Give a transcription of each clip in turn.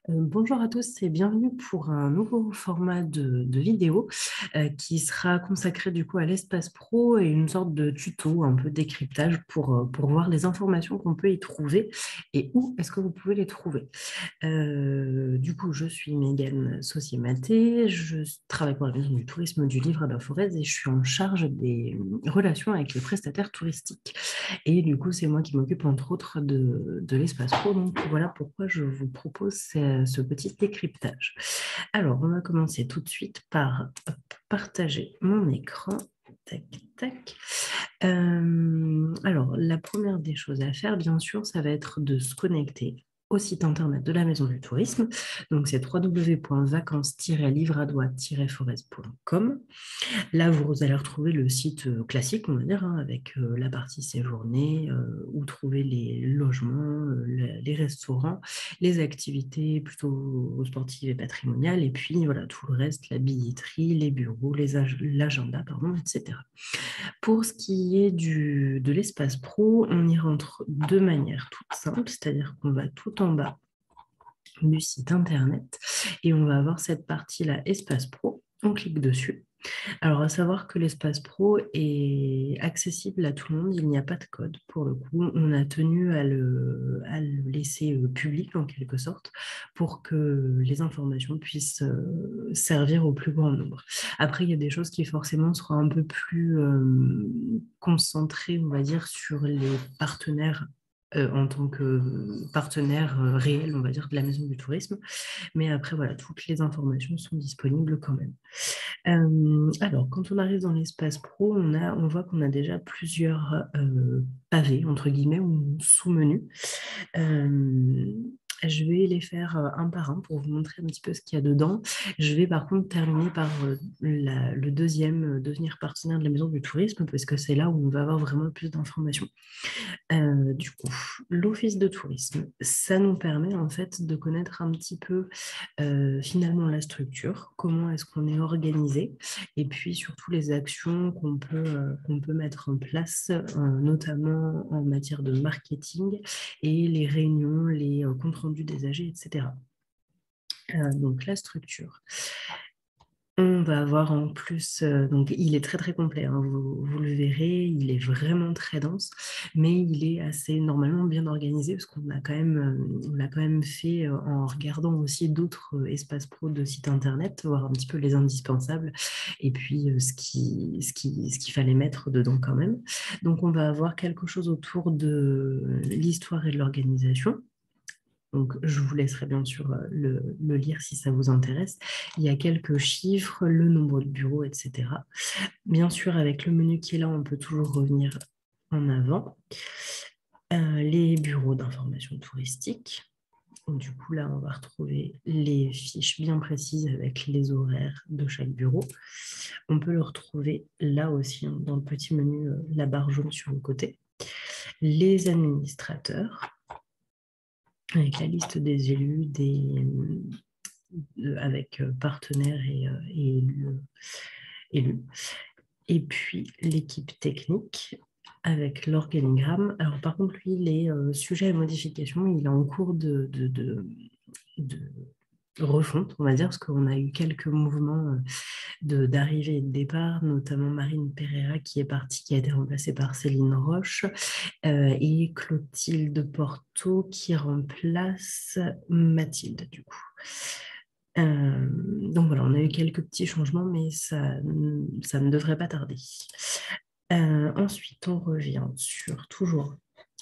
Bonjour à tous et bienvenue pour un nouveau format de vidéo qui sera consacré du coup à l'espace pro et une sorte de tuto, un peu décryptage pour voir les informations qu'on peut y trouver et où est-ce que vous pouvez les trouver. Du coup, je suis Mégane Saucier-Maté, je travaille pour la Maison du tourisme du Livre à la Forez et je suis en charge des relations avec les prestataires touristiques. Et du coup, c'est moi qui m'occupe entre autres de l'espace pro. Donc voilà pourquoi je vous propose ce petit décryptage. Alors, on va commencer tout de suite par partager mon écran. Tac, tac. Alors, la première des choses à faire, bien sûr, ça va être de se connecter au site internet de la Maison du Tourisme. Donc, c'est www.vacances-livradois-forez.com. Là, vous allez retrouver le site classique, on va dire, hein, avec la partie séjourner, où trouver les logements, les restaurants, les activités plutôt sportives et patrimoniales, et puis voilà, tout le reste, la billetterie, les bureaux, l'agenda, pardon, etc. Pour ce qui est de l'espace pro, on y rentre de manière toute simple, c'est-à-dire qu'on va tout en bas du site internet et on va avoir cette partie-là, espace pro. On clique dessus. Alors, à savoir que l'espace pro est accessible à tout le monde, il n'y a pas de code pour le coup. On a tenu à le laisser public en quelque sorte pour que les informations puissent servir au plus grand nombre. Après, il y a des choses qui forcément seront un peu plus concentrées, on va dire, sur les partenaires. En tant que partenaire réel, on va dire, de la Maison du Tourisme. Mais après, voilà, toutes les informations sont disponibles quand même. Alors, quand on arrive dans l'espace pro, on voit qu'on a déjà plusieurs pavés, entre guillemets, ou sous-menus. Euh, je vais les faire un par un pour vous montrer un petit peu ce qu'il y a dedans. Je vais par contre terminer par le deuxième, devenir partenaire de la Maison du Tourisme, parce que c'est là où on va avoir vraiment le plus d'informations. Du coup, l'office de tourisme, ça nous permet en fait de connaître un petit peu finalement la structure, comment est-ce qu'on est organisé, et puis surtout les actions qu'on peut mettre en place, notamment en matière de marketing et les réunions, les comptes rendus des AG, etc. Donc la structure. On va avoir en plus, donc il est très très complet, hein, vous le verrez, il est vraiment très dense, mais il est assez normalement bien organisé parce on l'a quand même fait en regardant aussi d'autres espaces pro de sites internet, voir un petit peu les indispensables et puis ce qu'il fallait mettre dedans quand même. Donc on va avoir quelque chose autour de l'histoire et de l'organisation. Donc, je vous laisserai bien sûr le lire si ça vous intéresse. Il y a quelques chiffres, le nombre de bureaux, etc. Bien sûr, avec le menu qui est là, on peut toujours revenir en avant. Les bureaux d'information touristique. Du coup, là, on va retrouver les fiches bien précises avec les horaires de chaque bureau. On peut le retrouver là aussi, hein, dans le petit menu, la barre jaune sur le côté. Les administrateurs avec la liste des élus, avec partenaires et élus. Et puis l'équipe technique avec l'organigramme. Alors par contre, lui, les sujets à modification, il est en cours de refonte, on va dire, parce qu'on a eu quelques mouvements d'arrivée et de départ, notamment Marine Pereira qui est partie, qui a été remplacée par Céline Roche, et Clotilde Porto qui remplace Mathilde, du coup. Donc voilà, on a eu quelques petits changements, mais ça ne devrait pas tarder. Ensuite, on revient sur toujours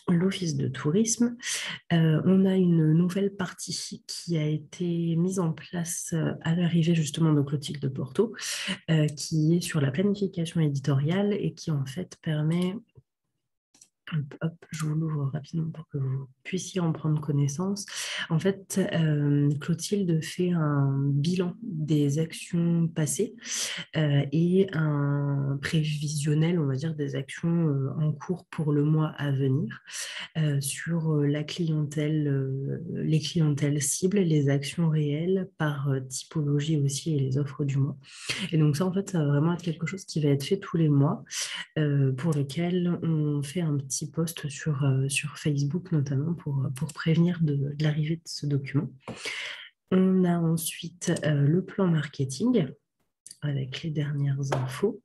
l'office de tourisme. On a une nouvelle partie qui a été mise en place à l'arrivée justement de Clotilde de Porto, qui est sur la planification éditoriale et qui en fait permet. Hop, je vous l'ouvre rapidement pour que vous puissiez en prendre connaissance. En fait, Clotilde fait un bilan des actions passées et un prévisionnel, on va dire, des actions en cours pour le mois à venir sur la clientèle, les clientèles cibles, les actions réelles par typologie aussi et les offres du mois. Et donc ça, en fait, ça va vraiment être quelque chose qui va être fait tous les mois pour lequel on fait petit post sur Facebook notamment pour prévenir de l'arrivée de ce document. On a ensuite le plan marketing avec les dernières infos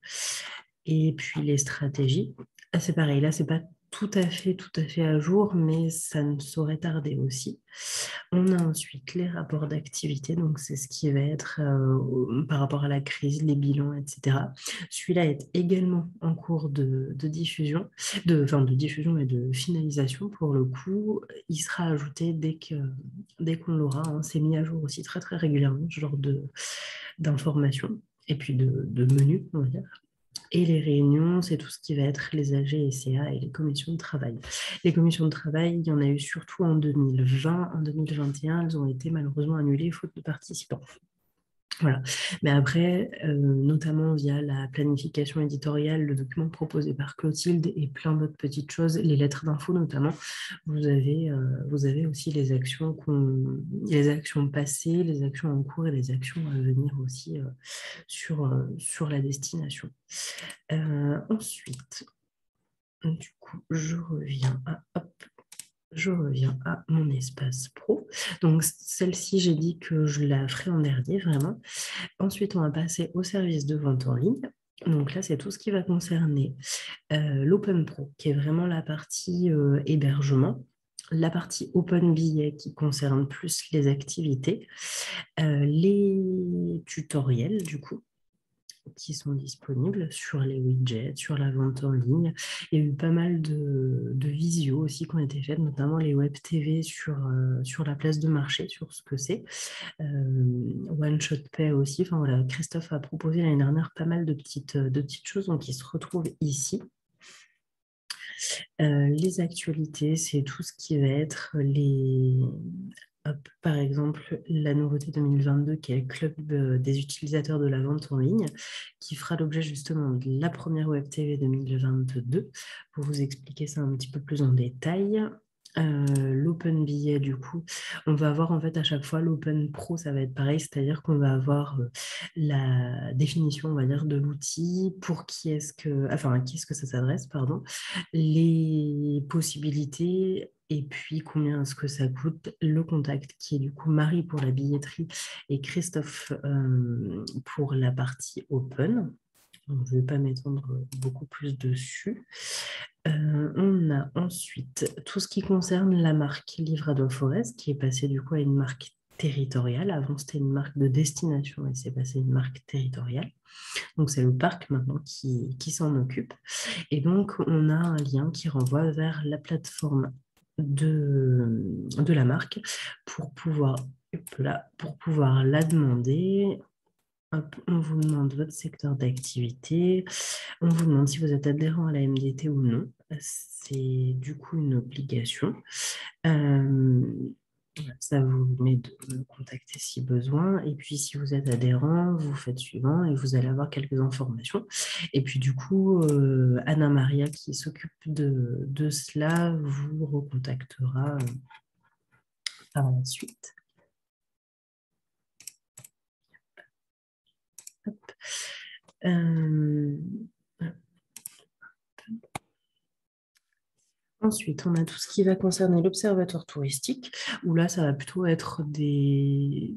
et puis les stratégies. Ah, c'est pareil, là, c'est pas tout à fait à jour, mais ça ne saurait tarder aussi. On a ensuite les rapports d'activité, donc c'est ce qui va être par rapport à la crise, les bilans, etc. Celui-là est également en cours de diffusion, de diffusion et de finalisation pour le coup. Il sera ajouté dès qu'on l'aura, hein. C'est mis à jour aussi très très régulièrement, ce genre d'informations et puis de menus, on va dire. Et les réunions, c'est tout ce qui va être les AG et CA et les commissions de travail. Les commissions de travail, il y en a eu surtout en 2020. En 2021, elles ont été malheureusement annulées faute de participants. Voilà. Mais après, notamment via la planification éditoriale, le document proposé par Clotilde et plein d'autres petites choses, les lettres d'info notamment, vous avez aussi les actions passées, les actions en cours et les actions à venir aussi sur la destination. Ensuite, du coup, je reviens à mon espace pro. Donc, celle-ci, j'ai dit que je la ferai en dernier, vraiment. Ensuite, on va passer au service de vente en ligne. Donc là, c'est tout ce qui va concerner l'Open Pro, qui est vraiment la partie hébergement, la partie Open Billet qui concerne plus les activités, les tutoriels, du coup, qui sont disponibles sur les widgets, sur la vente en ligne. Il y a eu pas mal de visios aussi qui ont été faites, notamment les web TV sur la place de marché, sur ce que c'est. One Shot Pay aussi. Enfin, voilà, Christophe a proposé l'année dernière pas mal de petites choses donc, qui se retrouvent ici. Les actualités, c'est tout ce qui va être par exemple, la nouveauté 2022 qui est le club des utilisateurs de la vente en ligne, qui fera l'objet justement de la première Web TV 2022. Pour vous expliquer ça un petit peu plus en détail. L'Open Billet, du coup, on va avoir en fait à chaque fois l'Open Pro, ça va être pareil, c'est-à-dire qu'on va avoir la définition, on va dire, de l'outil, à qui est-ce que ça s'adresse, pardon, les possibilités et puis combien est-ce que ça coûte, le contact qui est du coup Marie pour la billetterie et Christophe pour la partie open. Je ne vais pas m'étendre beaucoup plus dessus. On a ensuite tout ce qui concerne la marque Livradois Forest qui est passée du coup à une marque territoriale. Avant, c'était une marque de destination et c'est passé à une marque territoriale. Donc, c'est le parc maintenant qui s'en occupe. Et donc, on a un lien qui renvoie vers la plateforme de la marque pour pouvoir la demander. Hop, on vous demande votre secteur d'activité. On vous demande si vous êtes adhérent à la MDT ou non. C'est du coup une obligation. Ça vous met de me contacter si besoin. Et puis, si vous êtes adhérent, vous faites suivant et vous allez avoir quelques informations. Et puis, du coup, Anna Maria, qui s'occupe de cela, vous recontactera par la suite. Hop. Ensuite, on a tout ce qui va concerner l'observatoire touristique, où là, ça va plutôt être les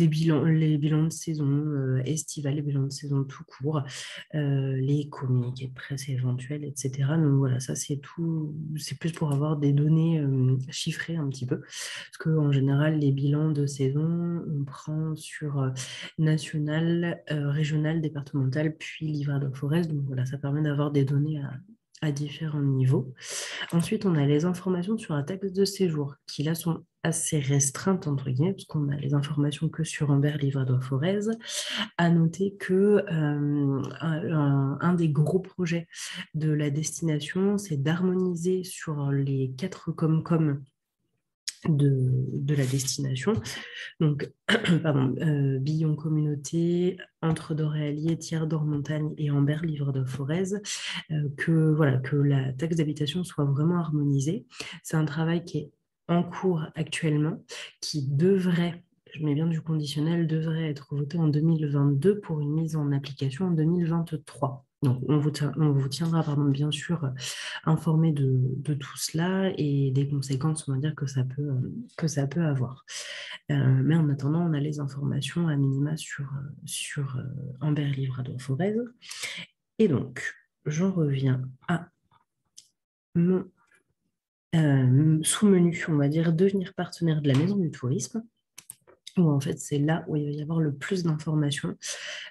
bilans de saison estivale, les bilans de saison tout court, les communiqués de presse éventuels, etc. Donc voilà, ça c'est tout, c'est plus pour avoir des données chiffrées un petit peu, parce qu'en général, les bilans de saison, on prend sur national, régional, départemental, puis Livradois Forest. Donc voilà, ça permet d'avoir des données à différents niveaux. Ensuite, on a les informations sur la taxe de séjour, qui là sont assez restreintes, entre guillemets, parce qu'on a les informations que sur Ambert, Livradois, Forez. À noter que un des gros projets de la destination, c'est d'harmoniser sur les 4 Comcom de la destination. Donc, pardon, Billon Communauté, Entre Doré-Allier, Tiers d'Or-Montagne et Ambert, Livradois, Forez, que la taxe d'habitation soit vraiment harmonisée. C'est un travail qui est en cours actuellement, qui devrait, je mets bien du conditionnel, devrait être voté en 2022 pour une mise en application en 2023. Donc, on vous tiendra, pardon, bien sûr, informé de tout cela et des conséquences, on va dire, que ça peut avoir. Mais en attendant, on a les informations à minima sur Amber Livrador Forez. Et donc, j'en reviens à mon sous-menu, on va dire, devenir partenaire de la Maison du Tourisme, où en fait, c'est là où il va y avoir le plus d'informations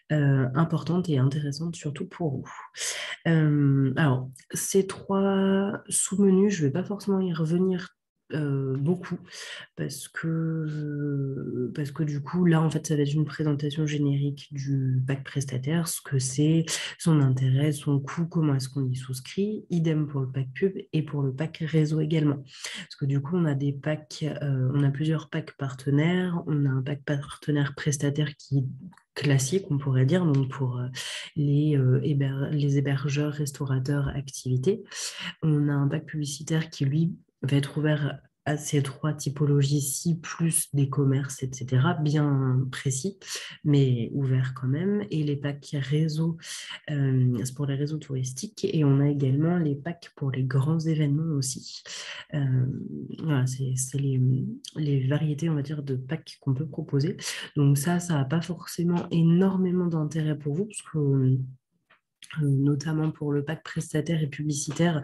importantes et intéressantes, surtout pour vous. Alors, ces trois sous-menus, je ne vais pas forcément y revenir beaucoup parce que du coup, là, en fait, ça va être une présentation générique du pack prestataire, ce que c'est, son intérêt, son coût, comment est-ce qu'on y souscrit, idem pour le pack pub et pour le pack réseau également. Parce que du coup, on a des packs, on a plusieurs packs partenaires, on a un pack partenaire prestataire qui est classique, on pourrait dire, donc pour les hébergeurs, restaurateurs, activités. On a un pack publicitaire qui, lui, va être ouvert à ces trois typologies-ci, plus des commerces, etc., bien précis, mais ouvert quand même. Et les packs réseau, c'est pour les réseaux touristiques. Et on a également les packs pour les grands événements aussi. Euh, voilà, c'est les variétés, on va dire, de packs qu'on peut proposer. Donc ça n'a pas forcément énormément d'intérêt pour vous, parce que notamment pour le pack prestataire et publicitaire,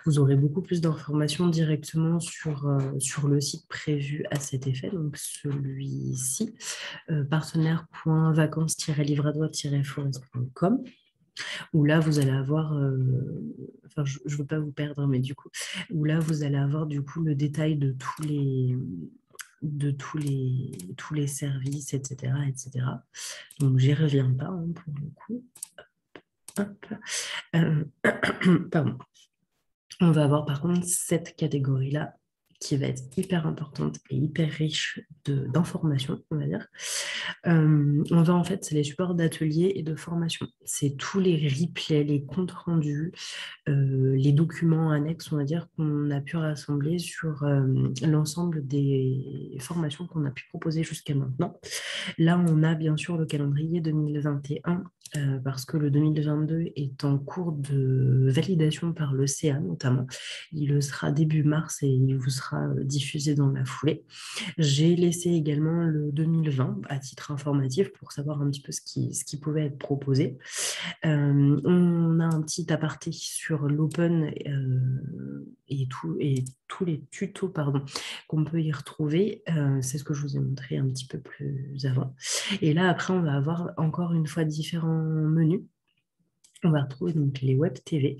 vous aurez beaucoup plus d'informations directement sur le site prévu à cet effet, donc celui-ci, partenaire.vacances-livradois-forest.com, où là, vous allez avoir, enfin, je ne veux pas vous perdre, mais du coup, où là, vous allez avoir du coup le détail de tous les services, etc., etc. Donc, j'y reviens pas pour le coup. Hop. Euh, pardon. On va avoir par contre cette catégorie-là qui va être hyper importante et hyper riche d'informations, on va dire. On va en fait, c'est les supports d'ateliers et de formation. C'est tous les replays, les comptes rendus, les documents annexes, on va dire, qu'on a pu rassembler sur l'ensemble des formations qu'on a pu proposer jusqu'à maintenant. Là, on a bien sûr le calendrier 2021 parce que le 2022 est en cours de validation par le CA notamment. Il le sera début mars et il vous sera diffusé dans la foulée. J'ai laissé également le 2020 à titre informatif pour savoir un petit peu ce qui pouvait être proposé. On a un petit aparté sur l'open et tous les tutos pardon, qu'on peut y retrouver. C'est ce que je vous ai montré un petit peu plus avant. Et là, après, on va avoir encore une fois différents menus. On va retrouver donc les web TV.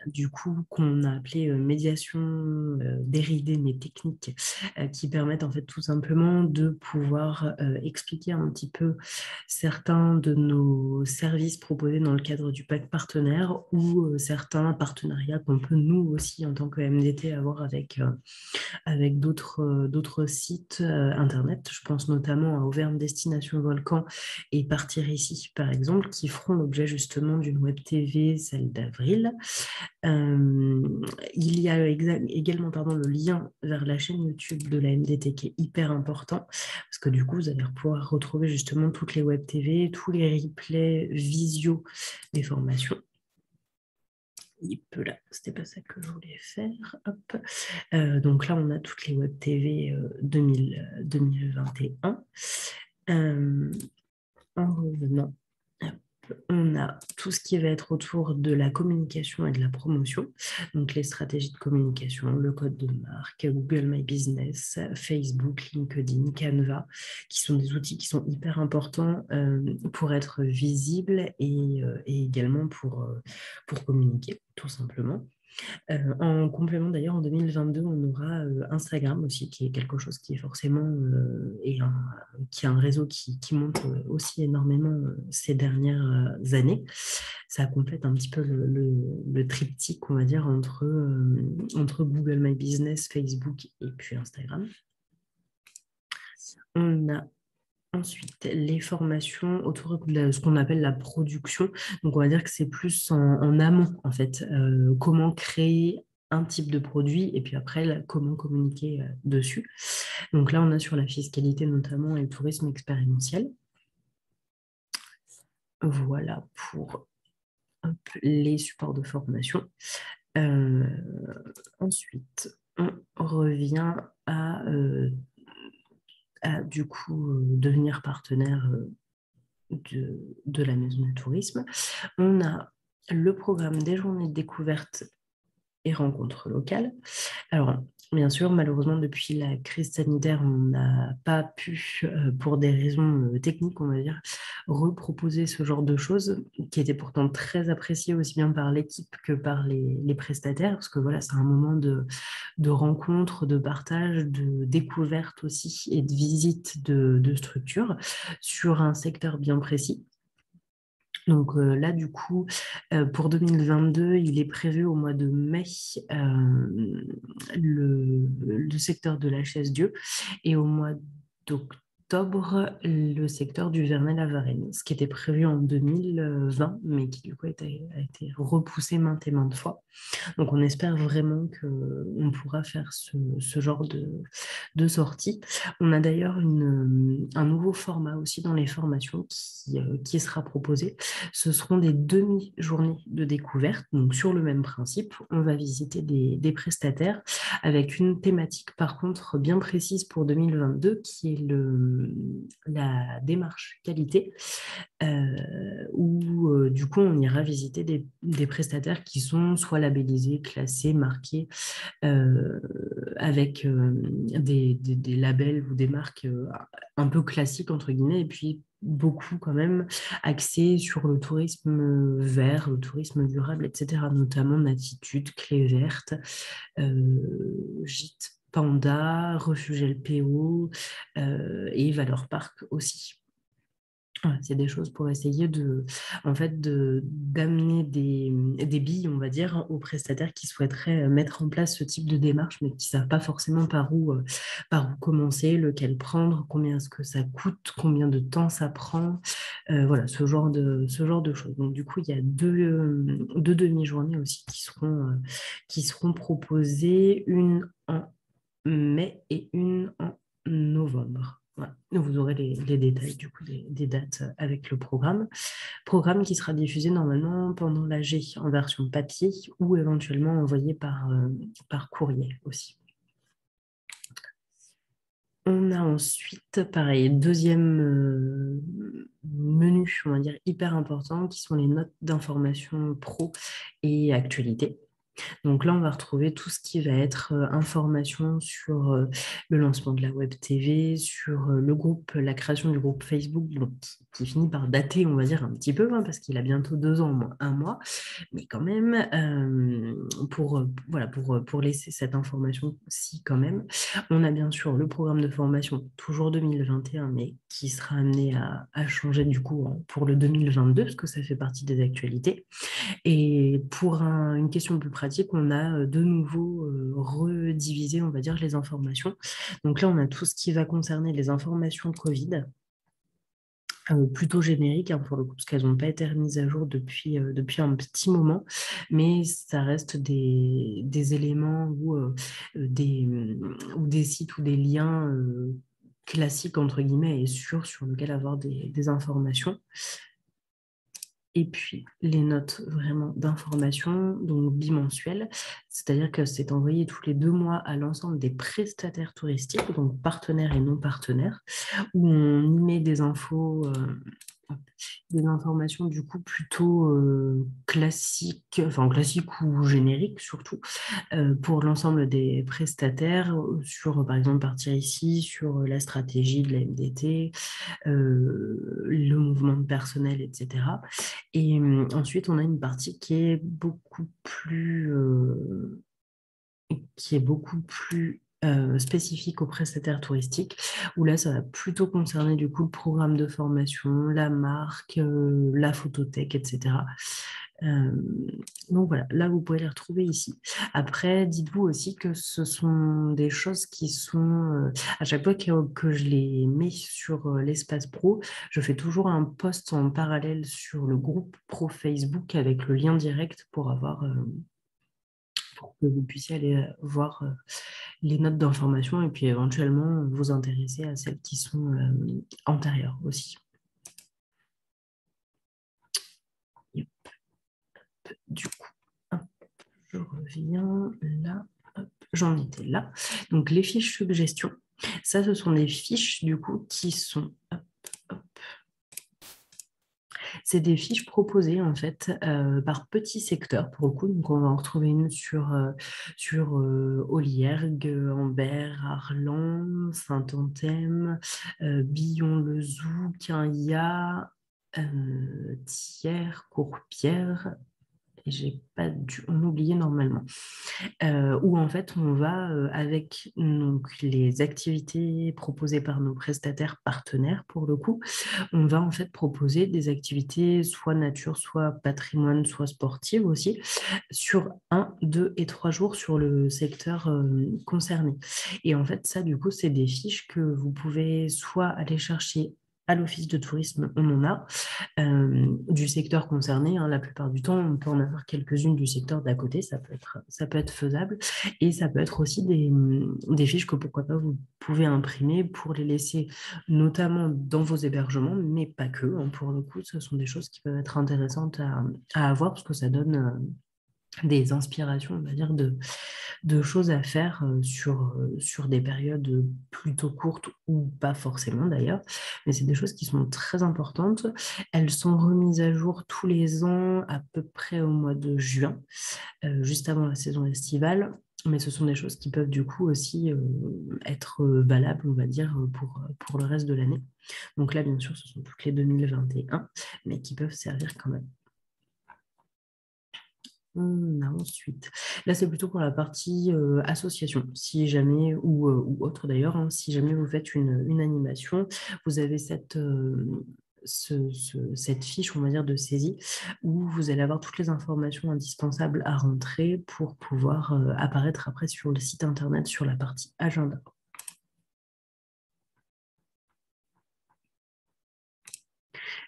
Du coup, qu'on a appelé médiation déridée mais technique, qui permettent en fait tout simplement de pouvoir expliquer un petit peu certains de nos services proposés dans le cadre du pack partenaire ou certains partenariats qu'on peut nous aussi en tant que MDT avoir avec d'autres sites internet. Je pense notamment à Auvergne Destination Volcan et Partir ici, par exemple, qui feront l'objet justement d'une web TV, celle d'avril. Il y a également pardon, le lien vers la chaîne YouTube de la MDT qui est hyper important parce que du coup, vous allez pouvoir retrouver justement toutes les web TV, tous les replays visio des formations. Là, c'était pas ça que je voulais faire. Hop. Donc là, on a toutes les web TV 2021. En revenant, on a tout ce qui va être autour de la communication et de la promotion, donc les stratégies de communication, le code de marque, Google My Business, Facebook, LinkedIn, Canva, qui sont des outils qui sont hyper importants pour être visibles et également pour communiquer, tout simplement. En complément d'ailleurs, en 2022, on aura Instagram aussi, qui est quelque chose qui est forcément qui est un réseau qui monte aussi énormément ces dernières années. Ça complète un petit peu le triptyque, on va dire, entre Google My Business, Facebook et puis Instagram. On a ensuite, les formations autour de ce qu'on appelle la production. Donc, on va dire que c'est plus en amont, en fait. Comment créer un type de produit et puis après, là, comment communiquer dessus. Donc là, on a sur la fiscalité notamment et le tourisme expérientiel. Voilà pour les supports de formation. Euh, Ensuite, on revient à du coup devenir partenaire de la maison du tourisme. On a le programme des journées de découverte et rencontres locales. Alors, bien sûr, malheureusement, depuis la crise sanitaire, on n'a pas pu, pour des raisons techniques, on va dire, reproposer ce genre de choses, qui était pourtant très apprécié aussi bien par l'équipe que par les prestataires, parce que voilà, c'est un moment de rencontre, de partage, de découverte aussi et de visite de structures sur un secteur bien précis. Donc là, du coup, pour 2022, il est prévu au mois de mai le secteur de la Chaise-Dieu et au mois d'octobre, le secteur du Vernay-la-Varenne, ce qui était prévu en 2020, mais qui du coup a été repoussé maintes et maintes fois. Donc on espère vraiment qu'on pourra faire ce genre de sortie. On a d'ailleurs un nouveau format aussi dans les formations qui sera proposé. Ce seront des demi-journées de découverte. Donc sur le même principe, on va visiter des prestataires avec une thématique par contre bien précise pour 2022 qui est la démarche qualité où du coup on ira visiter des prestataires qui sont soit labellisés, classés, marqués euh, avec des labels ou des marques un peu classiques entre guillemets et puis beaucoup quand même axés sur le tourisme vert, le tourisme durable, etc. Notamment Natitude, Clé Verte, Gîte Panda, Refuge LPO et Valeur Parc aussi. Ouais, c'est des choses pour essayer en fait, d'amener des billes, on va dire, aux prestataires qui souhaiteraient mettre en place ce type de démarche, mais qui ne savent pas forcément par où commencer, lequel prendre, combien est-ce que ça coûte, combien de temps ça prend, voilà, ce genre de choses. Donc, du coup, il y a deux demi-journées aussi qui seront proposées, une en mai et une en novembre. Voilà. Vous aurez les détails du coup des dates avec le programme. Programme qui sera diffusé normalement pendant l'AG en version papier ou éventuellement envoyé par courrier aussi. On a ensuite, pareil, deuxième menu, on va dire, hyper important, qui sont les notes d'information pro et actualité. Donc là, on va retrouver tout ce qui va être information sur le lancement de la Web TV, sur le groupe, la création du groupe Facebook, donc, qui finit par dater, on va dire, un petit peu, hein, parce qu'il a bientôt 2 ans, moins un mois, mais quand même, voilà, pour laisser cette information-ci quand même. On a bien sûr le programme de formation, toujours 2021, mais qui sera amené à changer du coup pour le 2022, parce que ça fait partie des actualités. Et pour une question plus pratique, on a de nouveau redivisé, on va dire, les informations. Donc là, on a tout ce qui va concerner les informations Covid, plutôt génériques hein, pour le coup, parce qu'elles n'ont pas été remises à jour depuis un petit moment, mais ça reste des éléments ou des sites ou des liens classiques, entre guillemets, et sûrs sur lesquels avoir des informations. Et puis, les notes vraiment d'information, donc bimensuelles, c'est-à-dire que c'est envoyé tous les 2 mois à l'ensemble des prestataires touristiques, donc partenaires et non partenaires, où on y met des informations du coup plutôt classiques, enfin classiques ou génériques surtout, pour l'ensemble des prestataires sur, par exemple, Partir ici, sur la stratégie de la MDT, le mouvement de personnel, etc. Et ensuite, on a une partie qui est beaucoup plus spécifique aux prestataires touristiques, où là, ça va plutôt concerner du coup le programme de formation, la marque, la photothèque, etc. Euh, donc voilà, là, vous pouvez les retrouver ici. Après, dites-vous aussi que ce sont des choses qui sont, à chaque fois que je les mets sur l'espace pro, je fais toujours un post en parallèle sur le groupe pro Facebook avec le lien direct pour que vous puissiez aller voir les notes d'information et puis éventuellement vous intéresser à celles qui sont antérieures aussi. du coup, hop, je reviens là, hop, j'en étais là. Donc, les fiches suggestions, ça, ce sont des fiches, du coup, qui sont... hop, hop, c'est des fiches proposées en fait par petits secteurs pour le coup. Donc on va en retrouver une sur Oliergues, Ambert, Arlan, Saint-Anthème, Billon-le-Zoux, Quinilla, Thiers, Courpierre. Et j'ai pas dû en oublier normalement. Où en fait on va avec donc, les activités proposées par nos prestataires partenaires pour le coup, on va en fait proposer des activités soit nature, soit patrimoine, soit sportive aussi, sur 1, 2 et 3 jours sur le secteur concerné. Et en fait, ça, du coup, c'est des fiches que vous pouvez soit aller chercher à l'office de tourisme, on en a, du secteur concerné. Hein, la plupart du temps, on peut en avoir quelques-unes du secteur d'à côté, ça peut être faisable. Et ça peut être aussi des fiches que pourquoi pas vous pouvez imprimer pour les laisser notamment dans vos hébergements, mais pas que. Hein, pour le coup, ce sont des choses qui peuvent être intéressantes à avoir parce que ça donne des inspirations, on va dire, de choses à faire sur des périodes plutôt courtes ou pas forcément d'ailleurs. Mais c'est des choses qui sont très importantes. Elles sont remises à jour tous les ans, à peu près au mois de juin, juste avant la saison estivale. Mais ce sont des choses qui peuvent du coup aussi être valables, on va dire, pour le reste de l'année. Donc là, bien sûr, ce sont toutes les 2021, mais qui peuvent servir quand même. Ensuite, là c'est plutôt pour la partie association, si jamais, ou autre d'ailleurs, hein, si jamais vous faites une animation, vous avez cette fiche, on va dire, de saisie, où vous allez avoir toutes les informations indispensables à rentrer pour pouvoir apparaître après sur le site internet sur la partie agenda.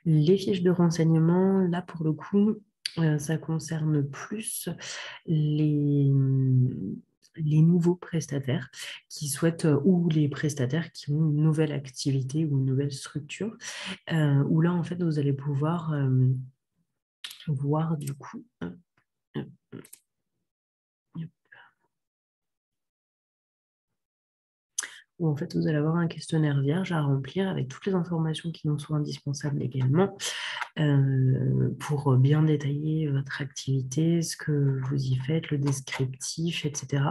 Les fiches de renseignement, là pour le coup, ça concerne plus les, les nouveaux prestataires qui souhaitent, ou les prestataires qui ont une nouvelle activité ou une nouvelle structure, où là, en fait, vous allez pouvoir voir du coup... où en fait vous allez avoir un questionnaire vierge à remplir avec toutes les informations qui nous sont indispensables également pour bien détailler votre activité, ce que vous y faites, le descriptif, etc.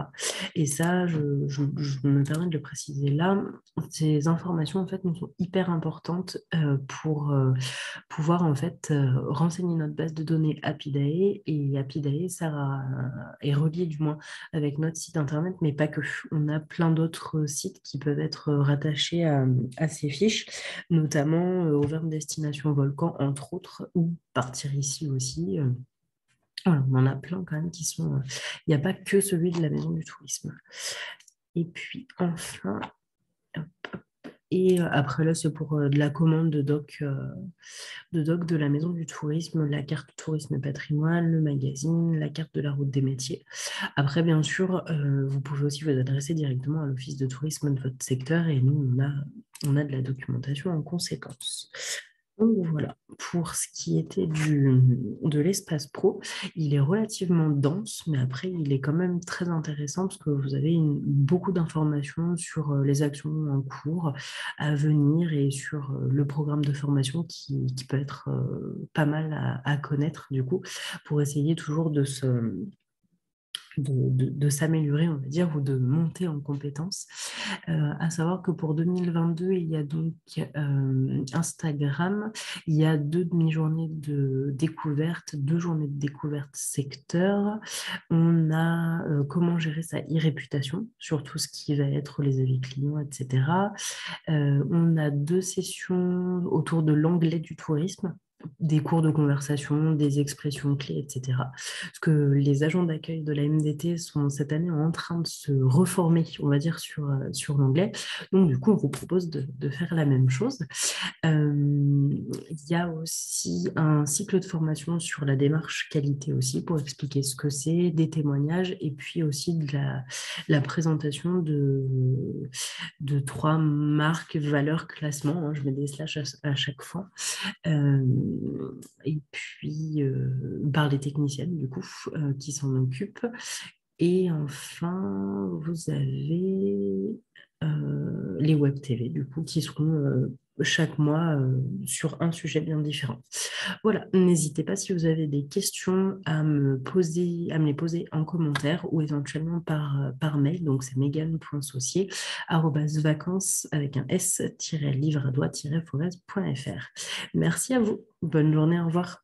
Et ça, je me permets de le préciser là, ces informations en fait nous sont hyper importantes pour pouvoir en fait renseigner notre base de données Apidae, et Apidae ça est relié du moins avec notre site internet, mais pas que. On a plein d'autres sites qui peuvent être rattachés à ces fiches, notamment Auvergne Destination Volcan, entre autres, ou Partir ici aussi. Voilà, on en a plein quand même qui sont... Il n'y a pas que celui de la Maison du Tourisme. Et puis enfin... Hop, hop. Et après là, c'est pour de la commande de doc de la Maison du Tourisme, la carte tourisme et patrimoine, le magazine, la carte de la route des métiers. Après, bien sûr, vous pouvez aussi vous adresser directement à l'office de tourisme de votre secteur et nous, on a de la documentation en conséquence. Donc voilà, pour ce qui était de l'espace pro, il est relativement dense, mais après, il est quand même très intéressant parce que vous avez beaucoup d'informations sur les actions en cours à venir et sur le programme de formation qui peut être pas mal à connaître du coup, pour essayer toujours de s'améliorer, on va dire, ou de monter en compétences. À savoir que pour 2022, il y a donc Instagram, il y a 2 demi-journées de découverte, 2 journées de découverte secteur. On a comment gérer sa e-réputation sur tout ce qui va être les avis clients, etc. On a 2 sessions autour de l'anglais du tourisme, des cours de conversation, des expressions clés, etc. Parce que les agents d'accueil de la MDT sont cette année en train de se reformer, on va dire, sur l'anglais. Donc, du coup, on vous propose de faire la même chose. il y a aussi un cycle de formation sur la démarche qualité aussi pour expliquer ce que c'est, des témoignages et puis aussi de la présentation de 3 marques, valeurs, classements. Hein, je mets des slash à chaque fois. Euh, et puis par les techniciennes du coup qui s'en occupent. Et enfin, vous avez les web TV, du coup, qui seront chaque mois sur un sujet bien différent. Voilà, n'hésitez pas si vous avez des questions à me poser, à me les poser en commentaire ou éventuellement par mail. Donc, c'est megan.saucier@vacances avec un s-livre-à-doigt-forez.fr. Merci à vous. Bonne journée, au revoir.